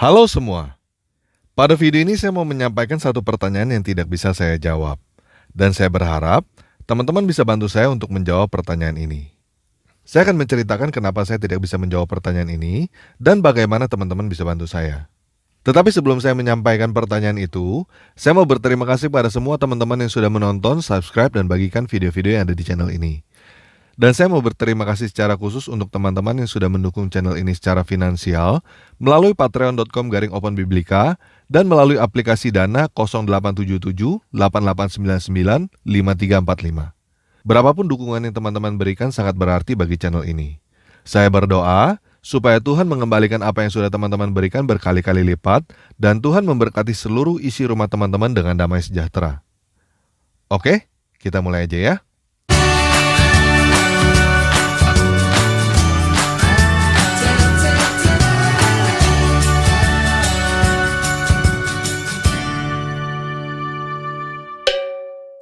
Halo semua, pada video ini saya mau menyampaikan satu pertanyaan yang tidak bisa saya jawab. Dan saya berharap teman-teman bisa bantu saya untuk menjawab pertanyaan ini. Saya akan menceritakan kenapa saya tidak bisa menjawab pertanyaan ini dan bagaimana teman-teman bisa bantu saya. Tetapi sebelum saya menyampaikan pertanyaan itu, saya mau berterima kasih pada semua teman-teman yang sudah menonton, subscribe, dan bagikan video-video yang ada di channel ini. Dan saya mau berterima kasih secara khusus untuk teman-teman yang sudah mendukung channel ini secara finansial melalui patreon.com/openbiblika dan melalui aplikasi Dana 0877 8899 5345. Berapapun dukungan yang teman-teman berikan sangat berarti bagi channel ini. Saya berdoa supaya Tuhan mengembalikan apa yang sudah teman-teman berikan berkali-kali lipat dan Tuhan memberkati seluruh isi rumah teman-teman dengan damai sejahtera. Oke, kita mulai aja ya.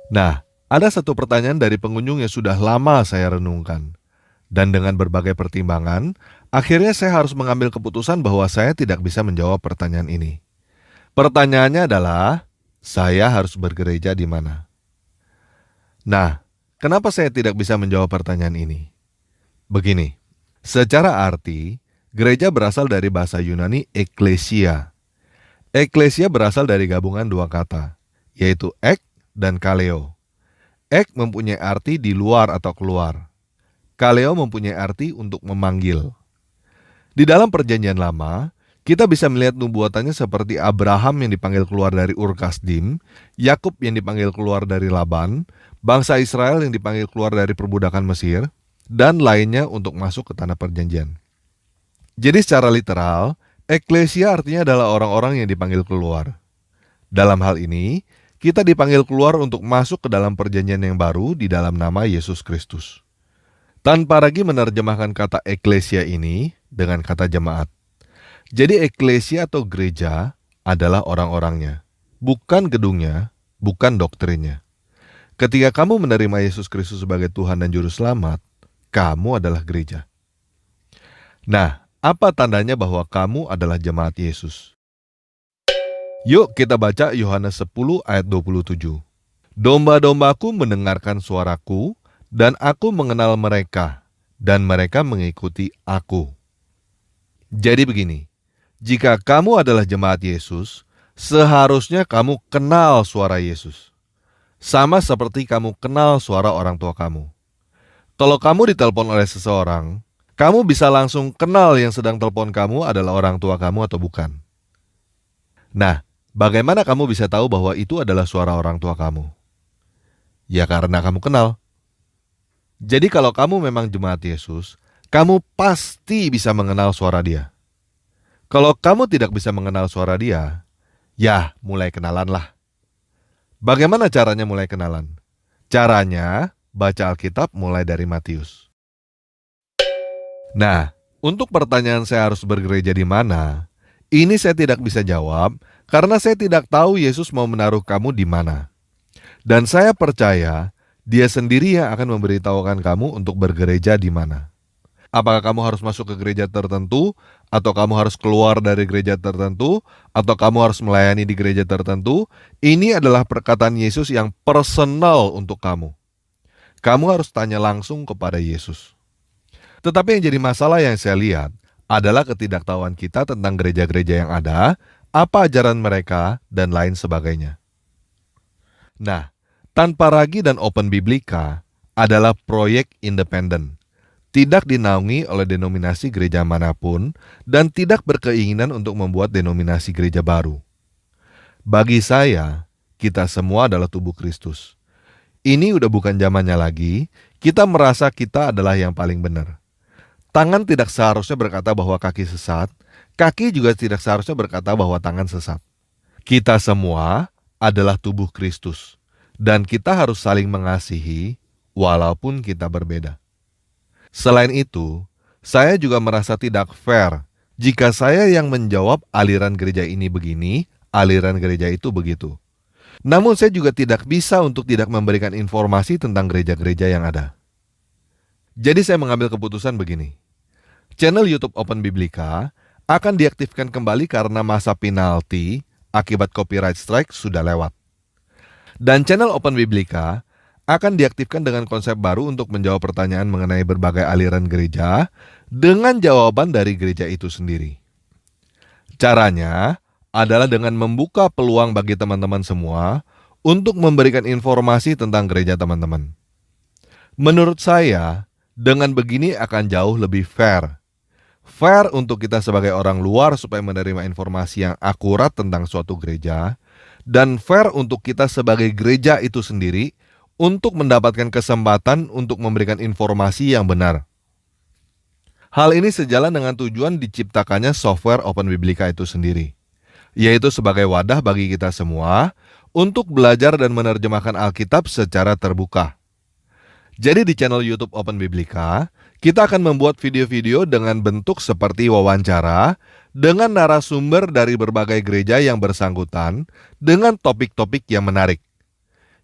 Nah, ada satu pertanyaan dari pengunjung yang sudah lama saya renungkan. Dan dengan berbagai pertimbangan, akhirnya saya harus mengambil keputusan bahwa saya tidak bisa menjawab pertanyaan ini. Pertanyaannya adalah, saya harus bergereja di mana? Nah, kenapa saya tidak bisa menjawab pertanyaan ini? Begini, secara arti, gereja berasal dari bahasa Yunani ekklesia. Ekklesia berasal dari gabungan dua kata, yaitu ek dan kaleo. Ek mempunyai arti di luar atau keluar. Kaleo mempunyai arti untuk memanggil. Di dalam perjanjian lama, kita bisa melihat nubuatannya seperti Abraham yang dipanggil keluar dari Ur Kasdim, Yakub yang dipanggil keluar dari Laban, bangsa Israel yang dipanggil keluar dari perbudakan Mesir, dan lainnya untuk masuk ke tanah perjanjian. Jadi secara literal, ekklesia artinya adalah orang-orang yang dipanggil keluar. Dalam hal ini, kita dipanggil keluar untuk masuk ke dalam perjanjian yang baru di dalam nama Yesus Kristus. Tanpa lagi menerjemahkan kata ekklesia ini dengan kata jemaat. Jadi ekklesia atau gereja adalah orang-orangnya, bukan gedungnya, bukan doktrinnya. Ketika kamu menerima Yesus Kristus sebagai Tuhan dan Juru Selamat, kamu adalah gereja. Nah, apa tandanya bahwa kamu adalah jemaat Yesus? Yuk kita baca Yohanes 10 ayat 27. Domba-dombaku mendengarkan suaraku, dan aku mengenal mereka, dan mereka mengikuti aku. Jadi begini, jika kamu adalah jemaat Yesus, seharusnya kamu kenal suara Yesus. Sama seperti kamu kenal suara orang tua kamu. Kalau kamu ditelepon oleh seseorang, kamu bisa langsung kenal yang sedang telepon kamu adalah orang tua kamu atau bukan. Nah, bagaimana kamu bisa tahu bahwa itu adalah suara orang tua kamu? Ya karena kamu kenal. Jadi kalau kamu memang jemaat Yesus, kamu pasti bisa mengenal suara dia. Kalau kamu tidak bisa mengenal suara dia, ya mulai kenalanlah. Bagaimana caranya mulai kenalan? Caranya baca Alkitab mulai dari Matius. Nah, untuk pertanyaan saya harus bergereja di mana, ini saya tidak bisa jawab karena saya tidak tahu Yesus mau menaruh kamu di mana. Dan saya percaya Dia sendiri yang akan memberitahukan kamu untuk bergereja di mana. Apakah kamu harus masuk ke gereja tertentu, atau kamu harus keluar dari gereja tertentu, atau kamu harus melayani di gereja tertentu? Ini adalah perkataan Yesus yang personal untuk kamu. Kamu harus tanya langsung kepada Yesus. Tetapi yang jadi masalah yang saya lihat adalah ketidaktahuan kita tentang gereja-gereja yang ada, apa ajaran mereka, dan lain sebagainya. Nah, Tanpa Ragi dan Open Biblika adalah proyek independen, tidak dinaungi oleh denominasi gereja manapun, dan tidak berkeinginan untuk membuat denominasi gereja baru. Bagi saya, kita semua adalah tubuh Kristus. Ini udah bukan zamannya lagi, kita merasa kita adalah yang paling benar. Tangan tidak seharusnya berkata bahwa kaki sesat, kaki juga tidak seharusnya berkata bahwa tangan sesat. Kita semua adalah tubuh Kristus, dan kita harus saling mengasihi walaupun kita berbeda. Selain itu, saya juga merasa tidak fair jika saya yang menjawab aliran gereja ini begini, aliran gereja itu begitu. Namun saya juga tidak bisa untuk tidak memberikan informasi tentang gereja-gereja yang ada. Jadi saya mengambil keputusan begini. Channel YouTube Open Biblika akan diaktifkan kembali karena masa penalti akibat copyright strike sudah lewat. Dan channel Open Biblika akan diaktifkan dengan konsep baru untuk menjawab pertanyaan mengenai berbagai aliran gereja dengan jawaban dari gereja itu sendiri. Caranya adalah dengan membuka peluang bagi teman-teman semua untuk memberikan informasi tentang gereja teman-teman. Menurut saya, dengan begini akan jauh lebih fair. Fair untuk kita sebagai orang luar supaya menerima informasi yang akurat tentang suatu gereja, dan fair untuk kita sebagai gereja itu sendiri untuk mendapatkan kesempatan untuk memberikan informasi yang benar. Hal ini sejalan dengan tujuan diciptakannya software Open Biblika itu sendiri, yaitu sebagai wadah bagi kita semua untuk belajar dan menerjemahkan Alkitab secara terbuka. Jadi di channel YouTube Open Biblika, kita akan membuat video-video dengan bentuk seperti wawancara dengan narasumber dari berbagai gereja yang bersangkutan dengan topik-topik yang menarik.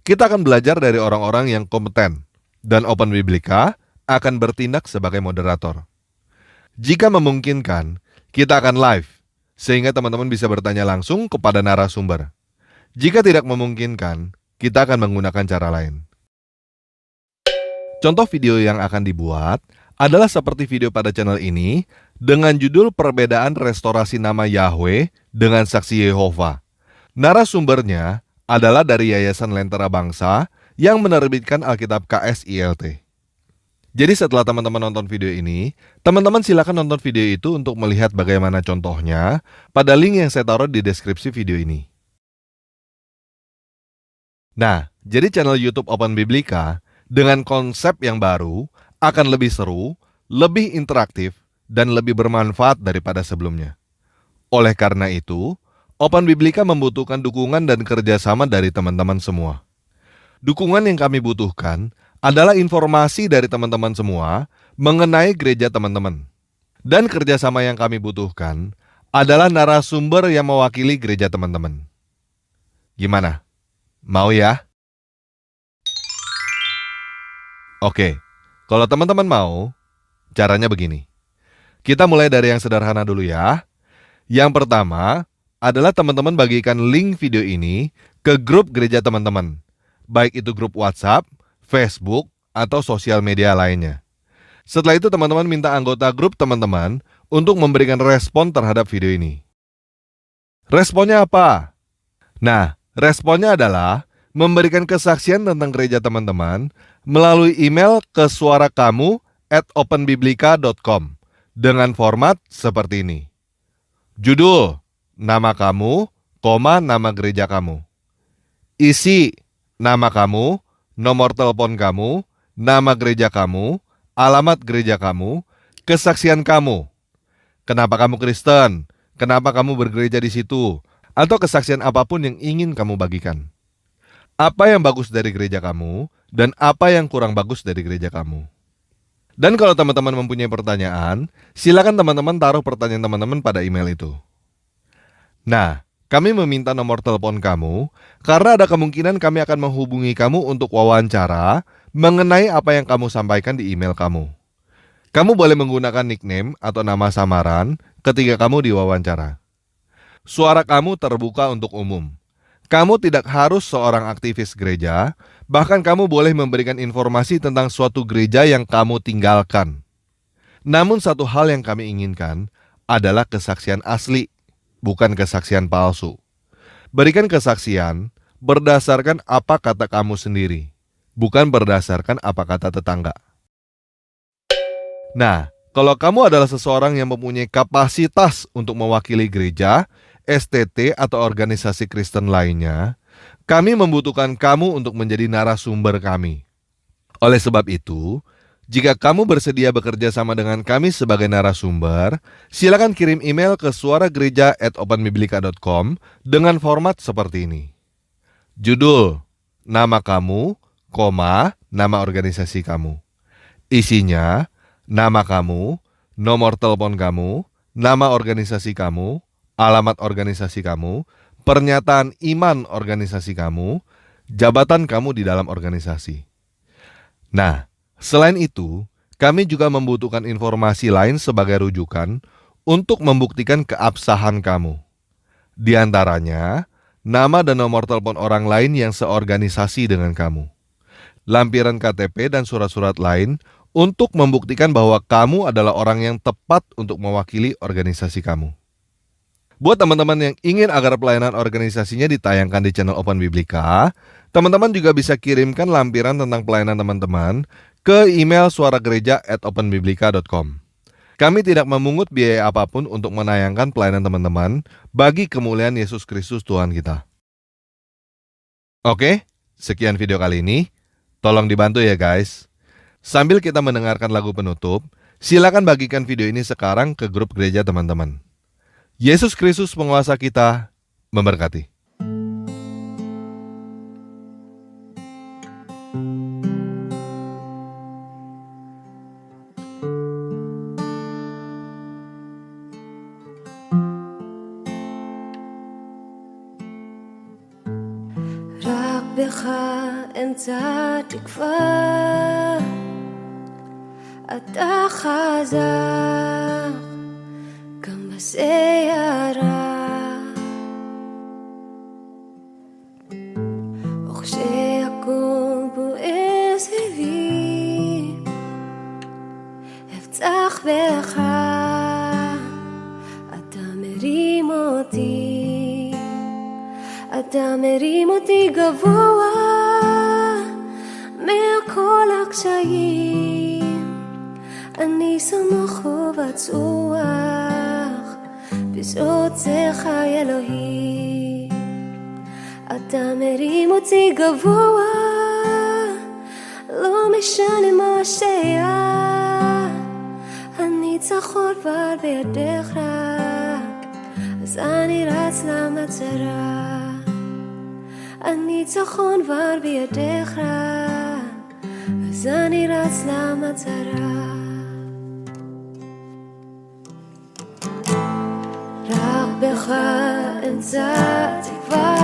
Kita akan belajar dari orang-orang yang kompeten, dan Open Biblika akan bertindak sebagai moderator. Jika memungkinkan, kita akan live, sehingga teman-teman bisa bertanya langsung kepada narasumber. Jika tidak memungkinkan, kita akan menggunakan cara lain. Contoh video yang akan dibuat adalah seperti video pada channel ini dengan judul Perbedaan Restorasi Nama Yahweh dengan Saksi Yehova. Narasumbernya adalah dari Yayasan Lentera Bangsa yang menerbitkan Alkitab KSILT. Jadi setelah teman-teman nonton video ini, teman-teman silakan nonton video itu untuk melihat bagaimana contohnya pada link yang saya taruh di deskripsi video ini. Nah, jadi channel YouTube Open Biblika dengan konsep yang baru akan lebih seru, lebih interaktif, dan lebih bermanfaat daripada sebelumnya. Oleh karena itu, Open Biblika membutuhkan dukungan dan kerjasama dari teman-teman semua. Dukungan yang kami butuhkan adalah informasi dari teman-teman semua mengenai gereja teman-teman. Dan kerjasama yang kami butuhkan adalah narasumber yang mewakili gereja teman-teman. Gimana? Mau ya? Oke, kalau teman-teman mau, caranya begini. Kita mulai dari yang sederhana dulu ya. Yang pertama adalah teman-teman bagikan link video ini ke grup gereja teman-teman, baik itu grup WhatsApp, Facebook, atau sosial media lainnya. Setelah itu teman-teman minta anggota grup teman-teman untuk memberikan respon terhadap video ini. Responnya apa? Nah, responnya adalah memberikan kesaksian tentang gereja teman-teman melalui email ke suarakamu@openbiblika.com dengan format seperti ini. Judul, nama kamu, nama gereja kamu. Isi, nama kamu, nomor telepon kamu, nama gereja kamu, alamat gereja kamu, kesaksian kamu. Kenapa kamu Kristen? Kenapa kamu bergereja di situ? Atau kesaksian apapun yang ingin kamu bagikan. Apa yang bagus dari gereja kamu, dan apa yang kurang bagus dari gereja kamu. Dan kalau teman-teman mempunyai pertanyaan, silakan teman-teman taruh pertanyaan teman-teman pada email itu. Nah, kami meminta nomor telepon kamu karena ada kemungkinan kami akan menghubungi kamu untuk wawancara mengenai apa yang kamu sampaikan di email kamu. Kamu boleh menggunakan nickname atau nama samaran ketika kamu diwawancara. Suara kamu terbuka untuk umum. Kamu tidak harus seorang aktivis gereja, bahkan kamu boleh memberikan informasi tentang suatu gereja yang kamu tinggalkan. Namun satu hal yang kami inginkan adalah kesaksian asli, bukan kesaksian palsu. Berikan kesaksian berdasarkan apa kata kamu sendiri, bukan berdasarkan apa kata tetangga. Nah, kalau kamu adalah seseorang yang mempunyai kapasitas untuk mewakili gereja, STT atau organisasi Kristen lainnya, kami membutuhkan kamu untuk menjadi narasumber kami. Oleh sebab itu, jika kamu bersedia bekerja sama dengan kami sebagai narasumber, silakan kirim email ke suaragereja@openbiblika.com dengan format seperti ini. Judul, nama kamu, nama organisasi kamu. Isinya, nama kamu, nomor telepon kamu, nama organisasi kamu, alamat organisasi kamu, pernyataan iman organisasi kamu, jabatan kamu di dalam organisasi. Nah, selain itu, kami juga membutuhkan informasi lain sebagai rujukan untuk membuktikan keabsahan kamu. Di antaranya, nama dan nomor telepon orang lain yang seorganisasi dengan kamu, lampiran KTP dan surat-surat lain untuk membuktikan bahwa kamu adalah orang yang tepat untuk mewakili organisasi kamu. Buat teman-teman yang ingin agar pelayanan organisasinya ditayangkan di channel Open Biblika, teman-teman juga bisa kirimkan lampiran tentang pelayanan teman-teman ke email suaragereja@openbiblika.com. Kami tidak memungut biaya apapun untuk menayangkan pelayanan teman-teman bagi kemuliaan Yesus Kristus Tuhan kita. Oke, sekian video kali ini. Tolong dibantu ya guys. Sambil kita mendengarkan lagu penutup, silakan bagikan video ini sekarang ke grup gereja teman-teman. Yesus Kristus penguasa kita memberkati. רק בך אמצא תקווה, אתה חזק גם בסערה, וכשהכל בוער סביבי, אבטח בך, אתה מרים אותי, אתה מרים אותי גבוה מכל הקשיים, אני סמוך ובטוח בזרועותיך אלוהים, אתה מרים אותי גבוה, לא משנה מה שהיה, הניצחון כבר בידיך, אז אני רץ למטרה, הניצחון כבר בידיך, אז אני רץ למטרה. רק בך אמצא תקווה,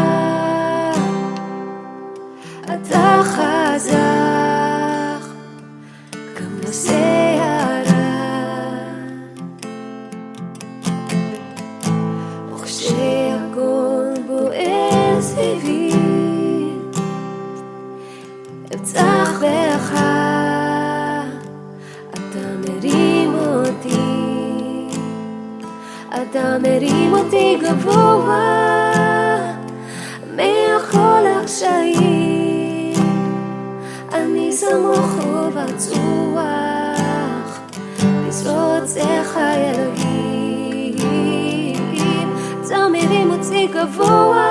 אתה חזק גם בסערה, וכשהכל בוער סביבי, אבטח בך, אתה מרים אותי, אתה מרים אותי גבוה מכל הקשיים, אני סמוך ובטוח בזרועותיך אלוהים, אתה מרים אותי גבוה,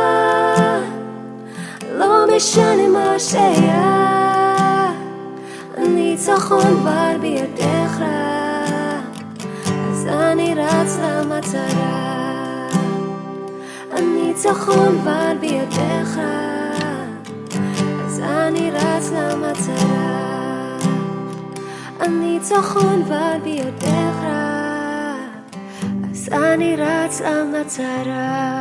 לא משנה מה שהיה, הניצחון כבר בידיך, אז אני רץ למטרה, הניצחון כבר בידיך, אז אני רץ למטרה, הניצחון כבר בידיך, אז אני רץ למטרה.